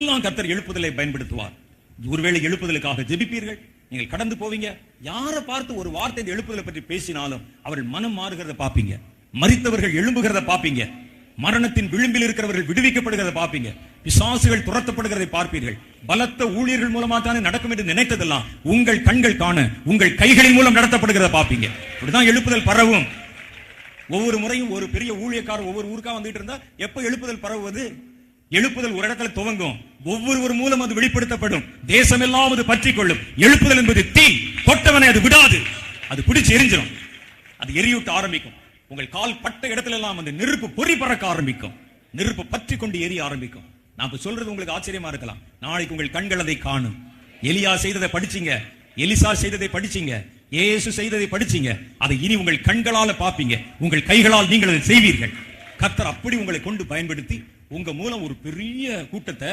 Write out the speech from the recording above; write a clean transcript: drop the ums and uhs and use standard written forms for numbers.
எல்லாம் கர்த்தர் எழுப்புதலை பயன்படுத்துவார். ஒருவேளை எழுப்புதலுக்காக ஜெபிப்பீர்கள், நீங்கள் கடந்து போவீங்க. யாரை பார்த்து ஒரு வார்த்தை இந்த எழுப்புதலை பற்றி பேசினாலும் அவர்கள் மனம் மாறுகிறத பாப்பீங்க. மரித்தவர்கள் எழும்புகிறத பாப்பீங்க. மரணத்தின் விளிம்பில் இருக்கிறவர்கள் விடுவிக்கப்படுகிறத பாப்பீங்க. பிசாசுகள் துரத்தப்படுகிறதை பார்ப்பீர்கள். பலத்த ஊழியர்கள் மூலமா தானே நடக்கும் என்று நினைத்ததெல்லாம் உங்கள் கண்கள் காண உங்கள் கைகளின் மூலம் நடத்தப்படுகிறத பாப்பீங்க. இப்படிதான் எழுப்புதல் பரவும். ஒவ்வொரு முறையும் ஒரு பெரிய ஊழியக்காரர் ஒவ்வொரு ஊருக்கா வந்துட்டு இருந்தா எப்ப எழுப்புதல் பரவுவது? எழுப்புதல் ஒரு இடத்துல துவங்கும், ஒவ்வொரு மூலம் அது வெளிப்படுத்தப்படும், தேசம் எல்லாம் அது பற்றி கொள்ளும். எழுப்புதல் என்பது தீ, தொட்டவனை அது விடாது, அது பிடிச்சு எரிஞ்சிடும், அது எரியூட்ட ஆரம்பிக்கும். உங்கள் கால் பட்ட இடத்துல எல்லாம் அந்த நெருப்பு பொறி பறக்க ஆரம்பிக்கும், நெருப்பு பற்றி கொண்டு எரிய ஆரம்பிக்கும். நான் சொல்றது உங்களுக்கு ஆச்சரியமா இருக்கலாம். நாளைக்கு உங்கள் கண்கள் அதை காணும். எலியா செய்ததை படிச்சீங்க, எலிசா செய்ததை படிச்சீங்க, இயேசு செய்ததை படிச்சீங்க. அதை இனி உங்கள் கண்களால பாப்பீங்க, உங்கள் கைகளால் நீங்கள் அதை செய்வீர்கள். கர்த்தர் அப்படி உங்களை கொண்டு பயன்படுத்தி உங்க மூலம் ஒரு பெரிய கூட்டத்தை